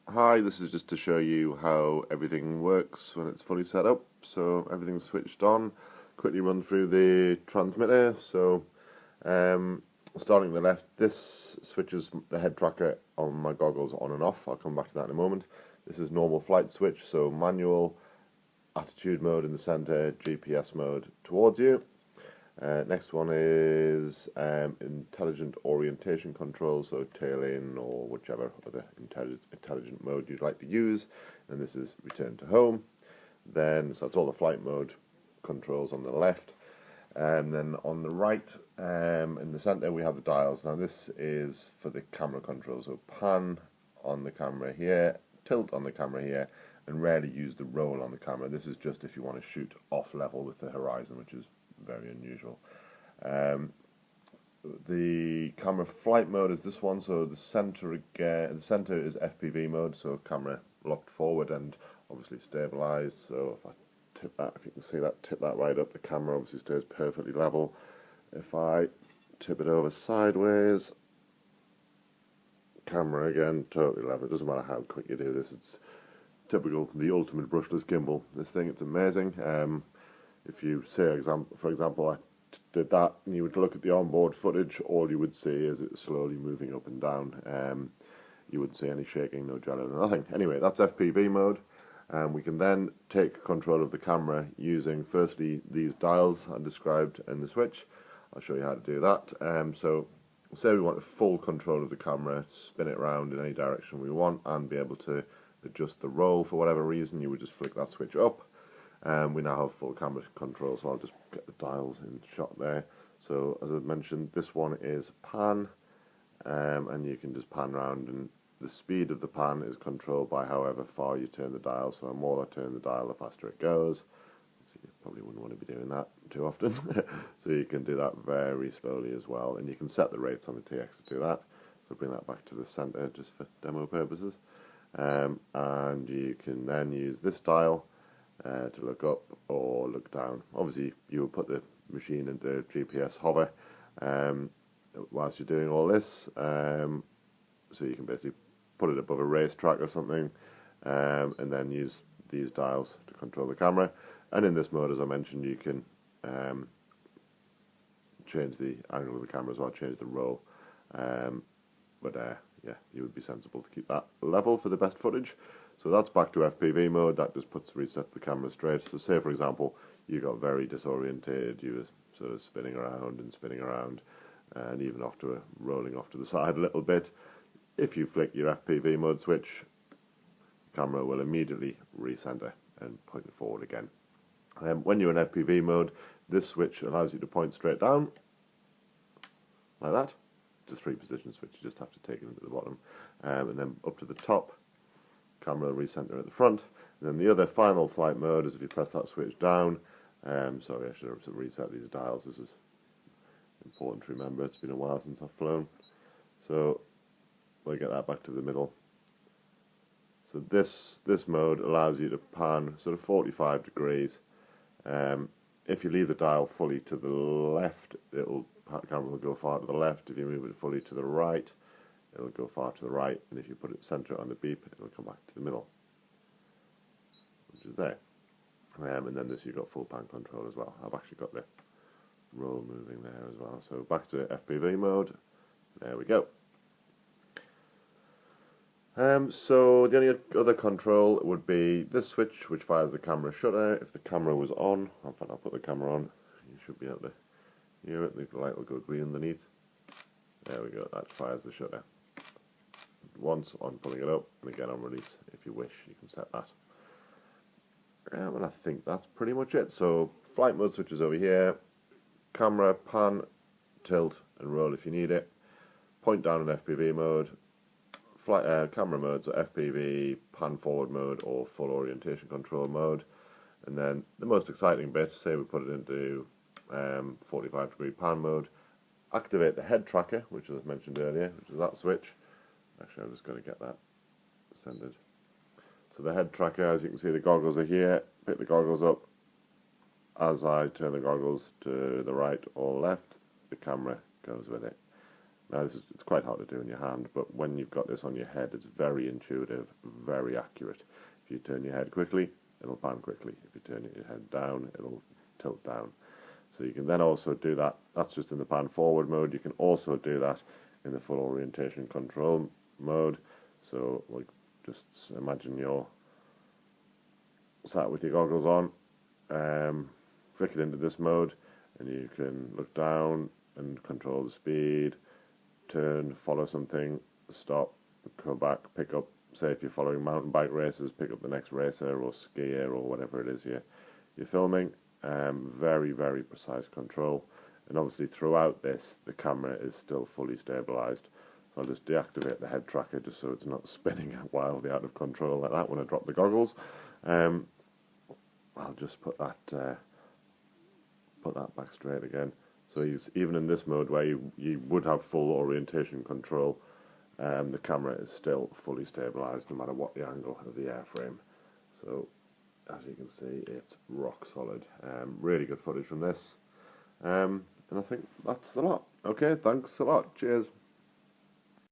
Hi, this is just to show you how everything works when it's fully set up. So everything's switched on. Quickly run through the transmitter. Um, Starting on the left, this switches the head tracker on my goggles on and off. I'll come back to that in a moment. This is normal flight switch, so manual, attitude mode in the center, GPS mode towards you. Next one is intelligent orientation control, so tail in or whichever other intelligent mode you'd like to use. And this is return to home. So that's all the flight mode controls on the left. And then on the right, in the center, we have the dials. Now this is for the camera control, so pan on the camera here, tilt on the camera here, and rarely use the roll on the camera. This is just if you want to shoot off level with the horizon, which is very unusual. The camera flight mode is this one, so the center again. The center is FPV mode, so camera locked forward and obviously stabilized. So if I tip that, if you can see that, tip that right up, the camera obviously stays perfectly level. If I tip it over sideways, camera again totally level. It doesn't matter how quick you do this. It's typical, the ultimate brushless gimbal. This thing, it's amazing. If you say, for example, I did that and you would look at the onboard footage, all you would see is it slowly moving up and down. You wouldn't see any shaking, no jello, nothing. Anyway, that's FPV mode. We can then take control of the camera using firstly these dials I described in the switch. I'll show you how to do that. So say we want full control of the camera, spin it around in any direction we want and be able to adjust the roll for whatever reason, you would just flick that switch up. We now have full camera control, so I'll just get the dials in shot there. So as I mentioned, this one is pan, and you can just pan around, and the speed of the pan is controlled by however far you turn the dial. So the more I turn the dial, the faster it goes. So you probably wouldn't want to be doing that too often. So you can do that very slowly as well, and you can set the rates on the TX to do that. So bring that back to the center just for demo purposes. And you can then use this dial to look up or look down. Obviously, you will put the machine into GPS hover whilst you're doing all this, so you can basically put it above a racetrack or something, and then use these dials to control the camera. And in this mode, as I mentioned, you can change the angle of the camera as well, change the roll. Yeah, you would be sensible to keep that level for the best footage. So that's back to FPV mode. That just resets the camera straight. So say, for example, you got very disorientated, you were sort of spinning around, and even rolling off to the side a little bit. If you flick your FPV mode switch, the camera will immediately recenter and point it forward again. When you're in FPV mode, this switch allows you to point straight down, like that. It's a 3-position switch, you just have to take it into the bottom, and then up to the top. Camera recenter at the front, and then the other final flight mode is if you press that switch down. Sorry, I should have reset these dials. This is important to remember. It's been a while since I've flown, so we'll get that back to the middle. So this mode allows you to pan sort of 45 degrees. If you leave the dial fully to the left, the camera will go far to the left. If you move it fully to the right, it'll go far to the right, and if you put it center on the beep, it'll come back to the middle, which is there. And then you've got full pan control as well. I've actually got the roll moving there as well. So back to FPV mode. There we go. So the only other control would be this switch, which fires the camera shutter. If the camera was on, I'll put the camera on. You should be able to hear it. The light will go green underneath. There we go. That fires the shutter. Once on pulling it up, and again on release. If you wish, you can set that. And I think that's pretty much it. So flight mode switches over here, camera, pan, tilt, and roll if you need it. Point down in FPV mode, camera mode, so FPV, pan forward mode, or full orientation control mode. And then the most exciting bit, say we put it into 45-degree pan mode, activate the head tracker, which as I mentioned earlier, which is that switch. Actually, I'm just going to get that centered. So the head tracker, as you can see, the goggles are here. Pick the goggles up. As I turn the goggles to the right or left, the camera goes with it. Now it's quite hard to do in your hand, but when you've got this on your head, it's very intuitive, very accurate. If you turn your head quickly, it'll pan quickly. If you turn your head down, it'll tilt down. So you can then also do that. That's just in the pan forward mode. You can also do that in the full orientation control mode. So like, just imagine you're sat with your goggles on, flick it into this mode, and you can look down and control the speed, turn, follow something, stop, come back, pick up. Say if you're following mountain bike races, pick up the next racer or skier or whatever it is you're filming. Very, very precise control. And obviously throughout this, the camera is still fully stabilized. So I'll just deactivate the head tracker just so it's not spinning wildly out of control like that when I drop the goggles. I'll just put that back straight again. So even in this mode where you would have full orientation control, the camera is still fully stabilized no matter what the angle of the airframe. So as you can see, it's rock solid. Really good footage from this. And I think that's a lot. Okay, thanks a lot. Cheers.